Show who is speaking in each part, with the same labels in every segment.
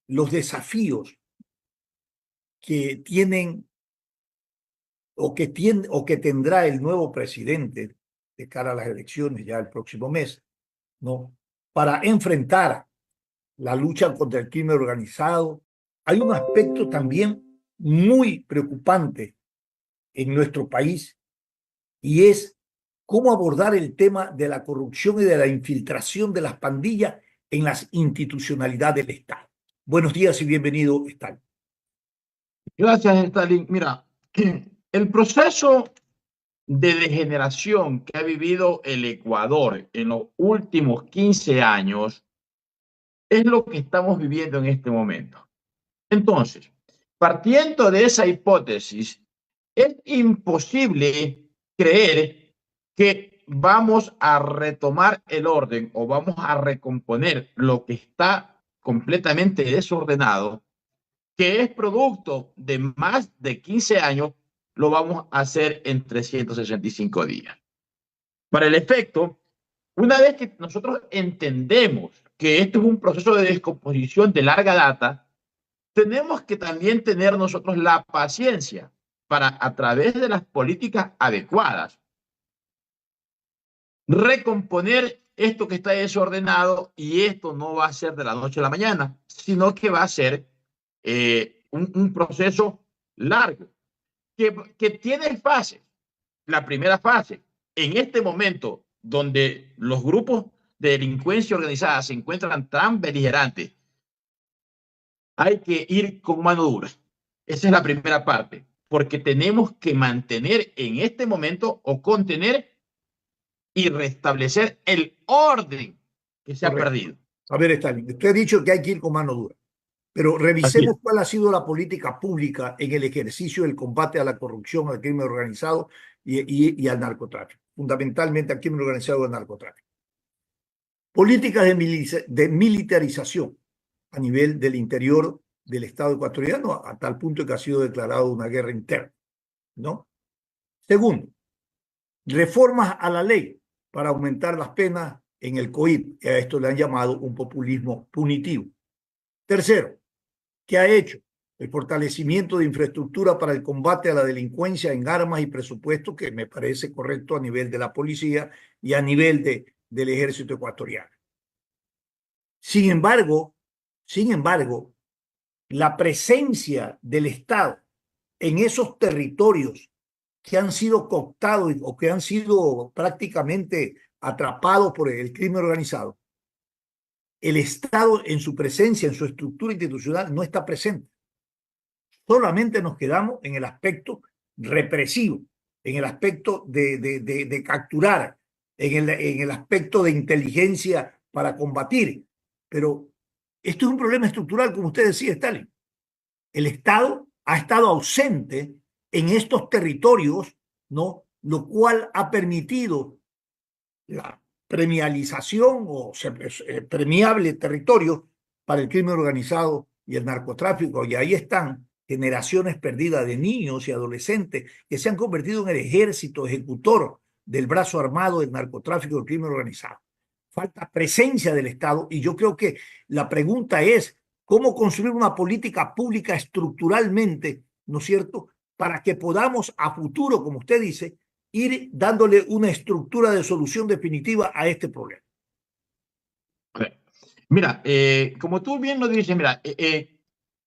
Speaker 1: los desafíos que tienen o que tendrá el nuevo presidente de cara a las elecciones ya el próximo mes, ¿no? Para enfrentar la lucha contra el crimen organizado. Hay un aspecto también muy preocupante en nuestro país y es cómo abordar el tema de la corrupción y de la infiltración de las pandillas en las institucionalidades del Estado. Buenos días y bienvenido, Stalin.
Speaker 2: Gracias, Stalin. Mira, el proceso de degeneración que ha vivido el Ecuador en los últimos 15 años es lo que estamos viviendo en este momento. Entonces, partiendo de esa hipótesis, es imposible creer que vamos a retomar el orden o vamos a recomponer lo que está completamente desordenado, que es producto de más de 15 años, lo vamos a hacer en 365 días. Para el efecto, una vez que nosotros entendemos que esto es un proceso de descomposición de larga data, tenemos que también tener nosotros la paciencia para, a través de las políticas adecuadas, recomponer esto que está desordenado, y esto no va a ser de la noche a la mañana, sino que va a ser un proceso largo que tiene fases. La primera fase, en este momento donde los grupos de delincuencia organizada se encuentran tan beligerantes, hay que ir con mano dura. Esa es la primera parte, porque tenemos que mantener en este momento o contener y restablecer el orden que se ha perdido.
Speaker 1: A ver, Stalin, usted ha dicho que hay que ir con mano dura, pero revisemos cuál ha sido la política pública en el ejercicio del combate a la corrupción, al crimen organizado y al narcotráfico, fundamentalmente al crimen organizado y al narcotráfico. Políticas de militarización a nivel del interior del Estado ecuatoriano, a tal punto que ha sido declarado una guerra interna, ¿no? Segundo, reformas a la ley para aumentar las penas en el COIP, y a esto le han llamado un populismo punitivo. Tercero, ¿qué ha hecho? El fortalecimiento de infraestructura para el combate a la delincuencia en armas y presupuesto, que me parece correcto a nivel de la policía y a nivel del ejército ecuatoriano. Sin embargo, la presencia del Estado en esos territorios que han sido cooptados o que han sido prácticamente atrapados por el crimen organizado, el Estado en su presencia, en su estructura institucional, no está presente. Solamente nos quedamos en el aspecto represivo, en el aspecto de capturar, en el aspecto de inteligencia para combatir. Pero esto es un problema estructural, como usted decía, Stalin. El Estado ha estado ausente en estos territorios, ¿no? Lo cual ha permitido la premialización o premiable territorio para el crimen organizado y el narcotráfico. Y ahí están generaciones perdidas de niños y adolescentes que se han convertido en el ejército ejecutor del brazo armado del narcotráfico y del crimen organizado. Falta presencia del Estado y yo creo que la pregunta es cómo construir una política pública estructuralmente, ¿no es cierto?, para que podamos a futuro, como usted dice, ir dándole una estructura de solución definitiva a este problema.
Speaker 2: Mira, como tú bien lo dices, mira,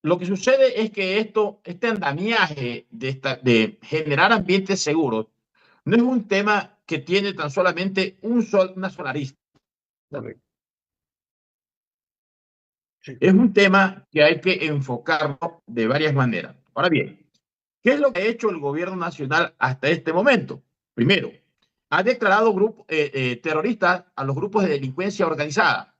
Speaker 2: lo que sucede es que este andamiaje de generar ambientes seguros no es un tema que tiene tan solamente una sola arista. Sí. Es un tema que hay que enfocarlo de varias maneras. Ahora bien, ¿qué es lo que ha hecho el gobierno nacional hasta este momento? Primero, ha declarado terroristas a los grupos de delincuencia organizada.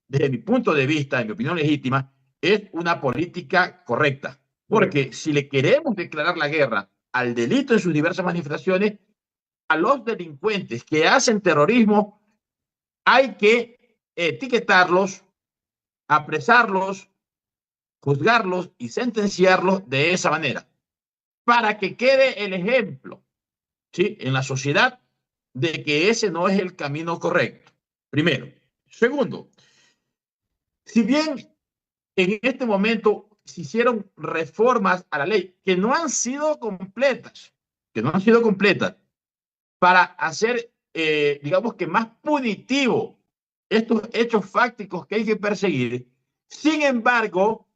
Speaker 2: Desde mi punto de vista, en mi opinión legítima, es una política correcta. Porque si le queremos declarar la guerra al delito en sus diversas manifestaciones, a los delincuentes que hacen terrorismo hay que etiquetarlos, apresarlos, juzgarlos y sentenciarlos de esa manera, para que quede el ejemplo, ¿sí?, en la sociedad de que ese no es el camino correcto. Primero. Segundo, si bien en este momento se hicieron reformas a la ley que no han sido completas, para hacer, digamos que más punitivo estos hechos fácticos que hay que perseguir. Sin embargo,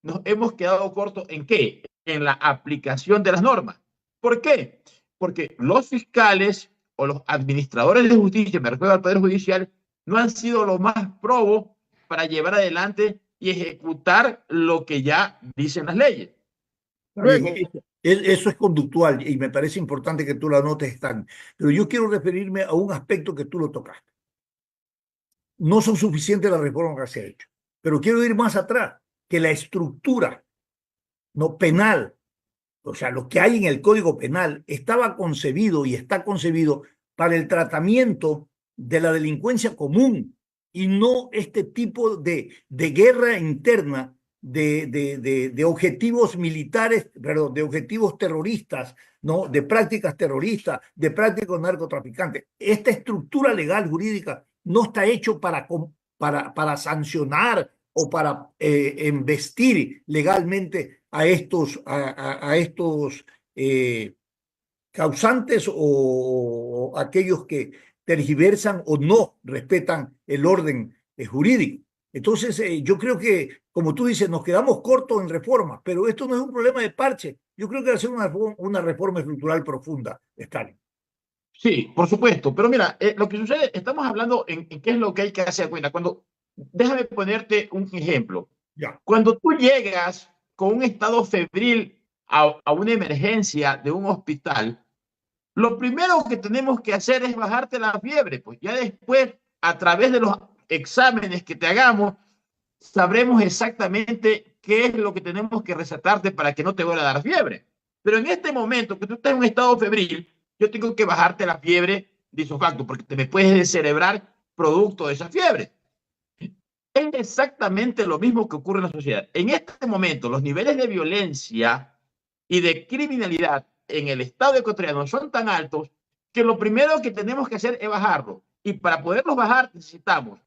Speaker 2: nos hemos quedado cortos ¿en qué? En la aplicación de las normas. ¿Por qué? Porque los fiscales o los administradores de justicia, me refiero al Poder Judicial, no han sido los más probos para llevar adelante y ejecutar lo que ya dicen las leyes.
Speaker 1: Bien,
Speaker 2: Luego,
Speaker 1: eso es conductual y me parece importante que tú lo anotes, Stan. Pero yo quiero referirme a un aspecto que tú lo tocaste. No son suficientes las reformas que se ha hecho, pero quiero ir más atrás, que la estructura no penal, o sea, lo que hay en el Código Penal, estaba concebido y está concebido para el tratamiento de la delincuencia común y no este tipo de guerra interna de objetivos militares, perdón, de objetivos terroristas, ¿no? De prácticas terroristas, de prácticas narcotraficantes. Esta estructura legal jurídica no está hecho para sancionar o para embestir legalmente a estos causantes o aquellos que tergiversan o no respetan el orden jurídico. Entonces, yo creo que, como tú dices, nos quedamos cortos en reformas, pero esto no es un problema de parche. Yo creo que va a ser una reforma estructural profunda, Stalin.
Speaker 2: sí, por supuesto, pero mira, lo que sucede, estamos hablando en qué es lo que hay que hacer. Déjame ponerte un ejemplo.
Speaker 1: Ya.
Speaker 2: Cuando tú llegas con un estado febril a una emergencia de un hospital, lo primero que tenemos que hacer es bajarte la fiebre, pues ya después, a través de los exámenes que te hagamos, sabremos exactamente qué es lo que tenemos que recetarte para que no te vuelva a dar fiebre. Pero en este momento que tú estás en un estado febril, yo tengo que bajarte la fiebre de isofacto porque te me puedes descerebrar producto de esa fiebre. Es exactamente lo mismo que ocurre en la sociedad. En este momento, los niveles de violencia y de criminalidad en el Estado ecuatoriano son tan altos que lo primero que tenemos que hacer es bajarlo. Y para poderlos bajar necesitamos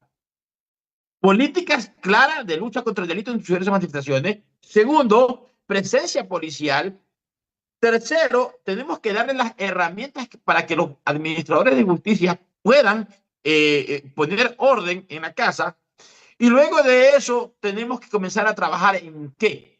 Speaker 2: políticas claras de lucha contra el delito en sus diversas manifestaciones. Segundo, presencia policial. Tercero, tenemos que darle las herramientas para que los administradores de justicia puedan poner orden en la casa. Y luego de eso, tenemos que comenzar a trabajar en qué?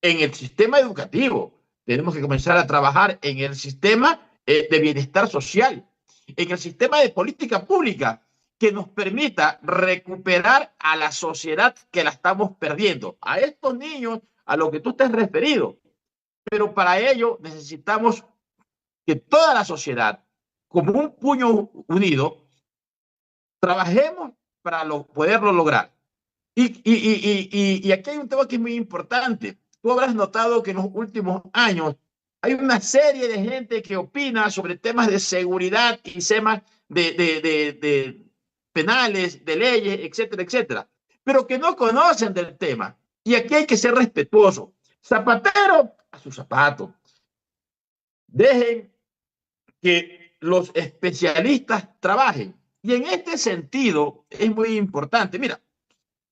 Speaker 2: En el sistema educativo. Tenemos que comenzar a trabajar en el sistema de bienestar social, en el sistema de política pública que nos permita recuperar a la sociedad que la estamos perdiendo, a estos niños a los que tú te has referido. Pero para ello necesitamos que toda la sociedad, como un puño unido, trabajemos para poderlo lograr. Y aquí hay un tema que es muy importante. Tú habrás notado que en los últimos años hay una serie de gente que opina sobre temas de seguridad y temas de penales, de leyes, etcétera, etcétera, pero que no conocen del tema. Y aquí hay que ser respetuoso. Zapatero a sus zapatos. Dejen que los especialistas trabajen. Y en este sentido es muy importante. Mira,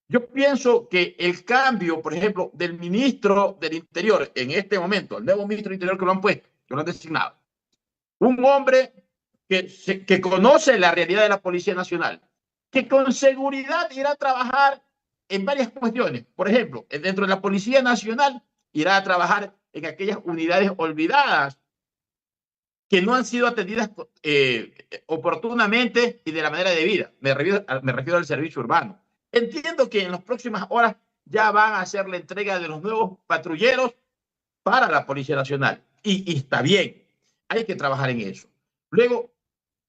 Speaker 2: yo pienso que el cambio, por ejemplo, del ministro del Interior en este momento, el nuevo ministro del Interior que lo han puesto, que lo han designado, un hombre que conoce la realidad de la Policía Nacional, que con seguridad irá a trabajar en varias cuestiones. Por ejemplo, dentro de la Policía Nacional irá a trabajar en aquellas unidades olvidadas que no han sido atendidas oportunamente y de la manera debida. Me refiero al servicio urbano. Entiendo que en las próximas horas ya van a hacer la entrega de los nuevos patrulleros para la Policía Nacional. Y está bien, hay que trabajar en eso. Luego,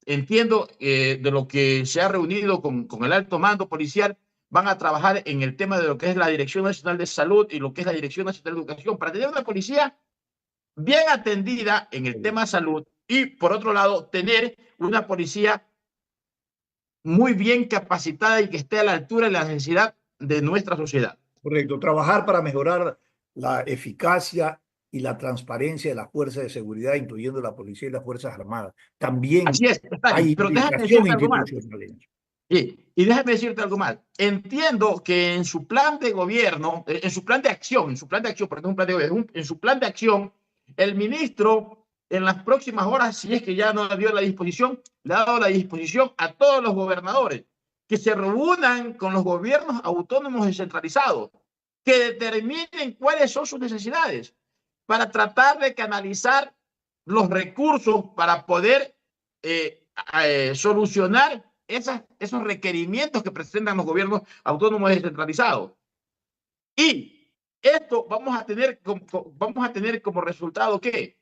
Speaker 2: entiendo de lo que se ha reunido con el alto mando policial, van a trabajar en el tema de lo que es la Dirección Nacional de Salud y lo que es la Dirección Nacional de Educación, para tener una policía bien atendida en el tema de salud y, por otro lado, tener una policía muy bien capacitada y que esté a la altura de la necesidad de nuestra sociedad.
Speaker 1: Correcto. Trabajar para mejorar la eficacia y la transparencia de las fuerzas de seguridad, incluyendo la policía y las Fuerzas Armadas. También
Speaker 2: Así es, Stalin.
Speaker 1: hay
Speaker 2: Pero déjame
Speaker 1: implicación
Speaker 2: decirte algo más.
Speaker 1: institucional en eso.
Speaker 2: Y déjame decirte algo más. Entiendo que en su plan de gobierno, en su plan de acción, porque no es un plan de gobierno, en su plan de acción, el ministro en las próximas horas, si es que ya no dio la disposición, le ha dado la disposición a todos los gobernadores que se reúnan con los gobiernos autónomos descentralizados, que determinen cuáles son sus necesidades para tratar de canalizar los recursos para poder solucionar esos requerimientos que presentan los gobiernos autónomos descentralizados. Y esto vamos a tener como resultado que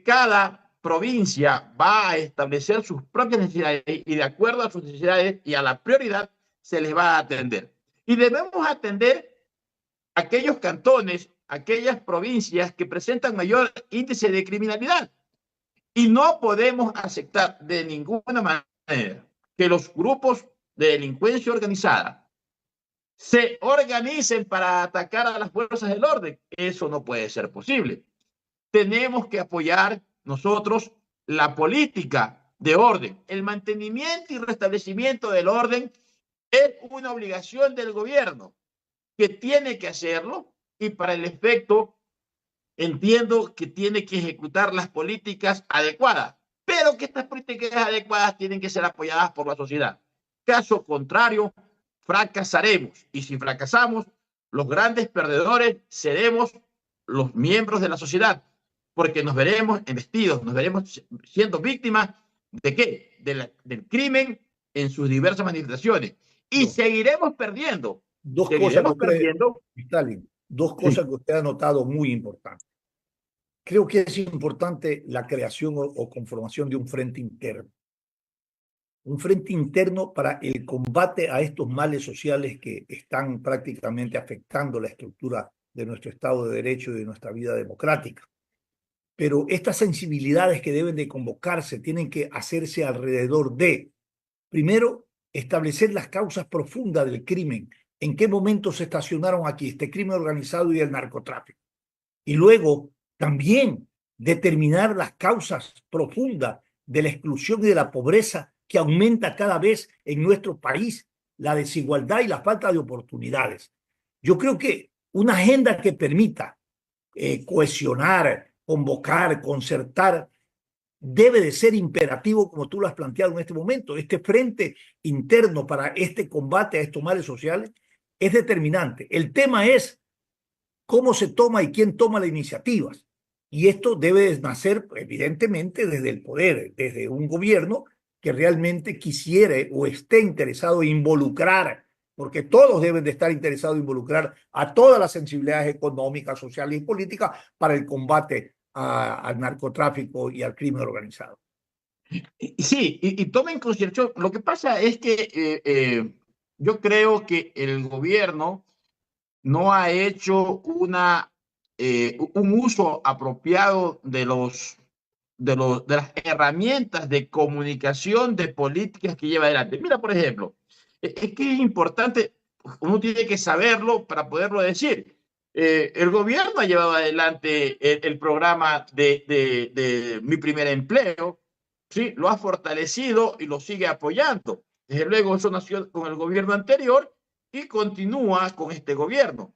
Speaker 2: cada provincia va a establecer sus propias necesidades y de acuerdo a sus necesidades y a la prioridad se les va a atender. Y debemos atender aquellos cantones, aquellas provincias que presentan mayor índice de criminalidad. Y no podemos aceptar de ninguna manera que los grupos de delincuencia organizada se organicen para atacar a las fuerzas del orden. Eso no puede ser posible. Tenemos que apoyar nosotros la política de orden. El mantenimiento y restablecimiento del orden es una obligación del gobierno que tiene que hacerlo y para el efecto entiendo que tiene que ejecutar las políticas adecuadas, pero que estas políticas adecuadas tienen que ser apoyadas por la sociedad. Caso contrario, fracasaremos. Y si fracasamos, los grandes perdedores seremos los miembros de la sociedad, porque nos veremos embestidos, nos veremos siendo víctimas de ¿qué? Del crimen en sus diversas manifestaciones. Y
Speaker 1: No.
Speaker 2: seguiremos perdiendo.
Speaker 1: Dos cosas que
Speaker 2: Seguiremos perdiendo.
Speaker 1: Stalin, dos
Speaker 2: Sí.
Speaker 1: cosas que usted ha notado muy importantes. Creo que es importante la creación o conformación de un frente interno. Un frente interno para el combate a estos males sociales que están prácticamente afectando la estructura de nuestro Estado de Derecho y de nuestra vida democrática. Pero estas sensibilidades que deben de convocarse tienen que hacerse alrededor de, primero, establecer las causas profundas del crimen. ¿En qué momento se estacionaron aquí este crimen organizado y el narcotráfico? Y luego también determinar las causas profundas de la exclusión y de la pobreza que aumenta cada vez en nuestro país, la desigualdad y la falta de oportunidades. Yo creo que una agenda que permita cohesionar, convocar, concertar, debe de ser imperativo, como tú lo has planteado en este momento. Este frente interno para este combate a estos males sociales es determinante. El tema es cómo se toma y quién toma las iniciativas. Y esto debe nacer, evidentemente, desde el poder, desde un gobierno que realmente quisiera o esté interesado en involucrar, porque todos deben de estar interesados en involucrar a todas las sensibilidades económicas, sociales y políticas para el combate al narcotráfico y al crimen organizado.
Speaker 2: Sí, y toma en consideración, lo que pasa es que yo creo que el gobierno no ha hecho un uso apropiado de las herramientas de comunicación de políticas que lleva adelante. Mira, por ejemplo, es que es importante, uno tiene que saberlo para poderlo decir. El gobierno ha llevado adelante el programa de Mi Primer Empleo, ¿sí? Lo ha fortalecido y lo sigue apoyando. Desde luego, eso nació con el gobierno anterior y continúa con este gobierno.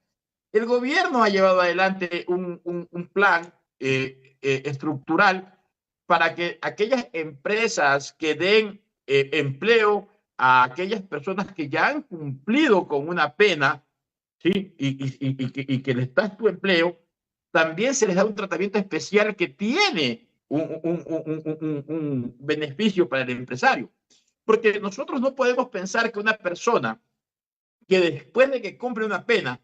Speaker 2: El gobierno ha llevado adelante un plan estructural para que aquellas empresas que den empleo a aquellas personas que ya han cumplido con una pena, ¿sí? Y que les das tu empleo, también se les da un tratamiento especial que tiene un beneficio para el empresario. Porque nosotros no podemos pensar que una persona que después de que cumple una pena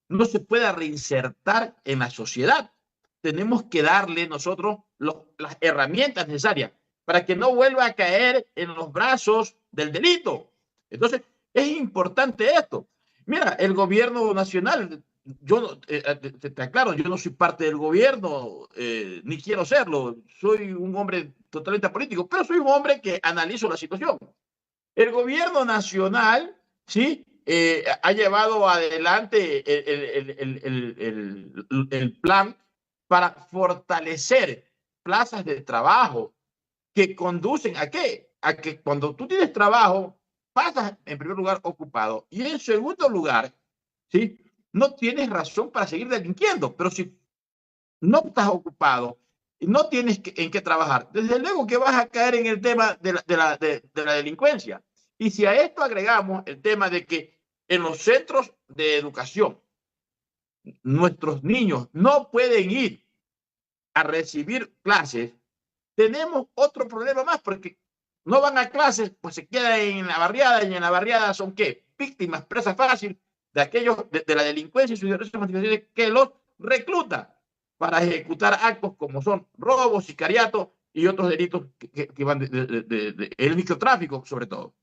Speaker 2: no se pueda reinsertar en la sociedad. Tenemos que darle nosotros las herramientas necesarias para que no vuelva a caer en los brazos del delito. Entonces, es importante esto. Mira, el gobierno nacional, yo te aclaro, yo no soy parte del gobierno, ni quiero serlo. Soy un hombre totalmente apolítico, pero soy un hombre que analizo la situación. El gobierno nacional, ¿sí? Ha llevado adelante el plan para fortalecer plazas de trabajo que conducen a qué? A que cuando tú tienes trabajo pasas en primer lugar ocupado y en segundo lugar, ¿sí? No tienes razón para seguir delinquiendo, pero si no estás ocupado y no tienes en qué trabajar, desde luego que vas a caer en el tema de la delincuencia. Y si a esto agregamos el tema de que en los centros de educación nuestros niños no pueden ir a recibir clases, tenemos otro problema más, porque no van a clases, pues se quedan en la barriada, y en la barriada son ¿qué? Víctimas, presa fácil de aquellos de la delincuencia y sus diversas manifestaciones que los reclutan para ejecutar actos como son robos, sicariato y otros delitos que van el microtráfico, sobre todo.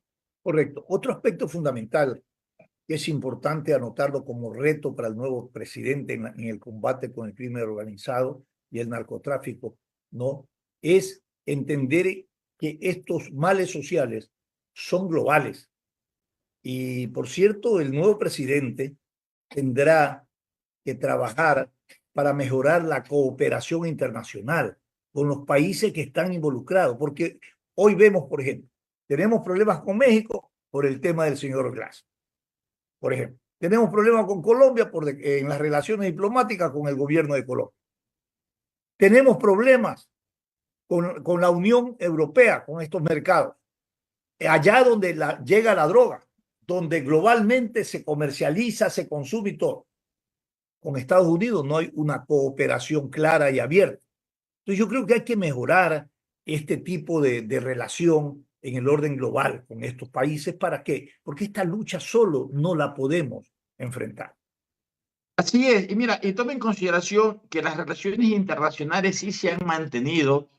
Speaker 1: Correcto. Otro aspecto fundamental que es importante anotarlo como reto para el nuevo presidente en el combate con el crimen organizado y el narcotráfico, ¿no? Es entender que estos males sociales son globales. Y por cierto, el nuevo presidente tendrá que trabajar para mejorar la cooperación internacional con los países que están involucrados, porque hoy vemos, por ejemplo, tenemos problemas con México por el tema del señor Glass, por ejemplo. Tenemos problemas con Colombia en las relaciones diplomáticas con el gobierno de Colombia. Tenemos problemas con la Unión Europea, con estos mercados. Allá donde llega la droga, donde globalmente se comercializa, se consume y todo. Con Estados Unidos no hay una cooperación clara y abierta. Entonces yo creo que hay que mejorar este tipo de relación en el orden global con estos países. ¿Para qué? Porque esta lucha solo no la podemos enfrentar.
Speaker 2: Así es, y mira, y toma en consideración que las relaciones internacionales sí se han mantenido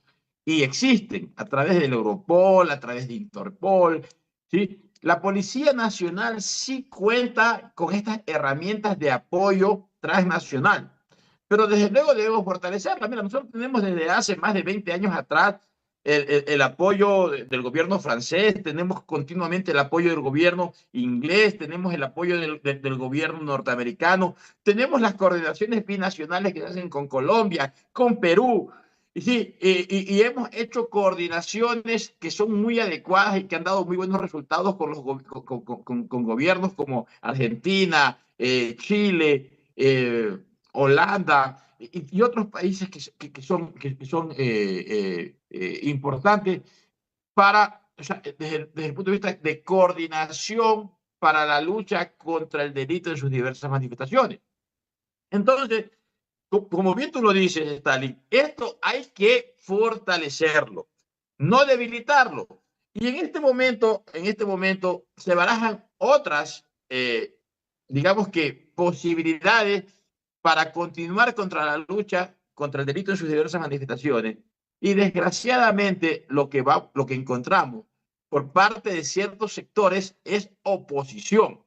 Speaker 2: y existen a través del Europol, a través de Interpol, ¿sí? La Policía Nacional sí cuenta con estas herramientas de apoyo transnacional, pero desde luego debemos fortalecerla. Mira, nosotros tenemos desde hace más de 20 años atrás el apoyo del gobierno francés, tenemos continuamente el apoyo del gobierno inglés, tenemos el apoyo del gobierno norteamericano, tenemos las coordinaciones binacionales que se hacen con Colombia, con Perú, y sí, y hemos hecho coordinaciones que son muy adecuadas y que han dado muy buenos resultados con, con gobiernos como Argentina, Chile, Holanda y otros países que son importantes para, o sea, desde el punto de vista de coordinación para la lucha contra el delito en sus diversas manifestaciones. Entonces, como bien tú lo dices, Stalin, esto hay que fortalecerlo, no debilitarlo. Y en este momento se barajan otras, digamos que, posibilidades para continuar contra la lucha contra el delito en sus diversas manifestaciones. Y desgraciadamente lo que encontramos por parte de ciertos sectores es oposición.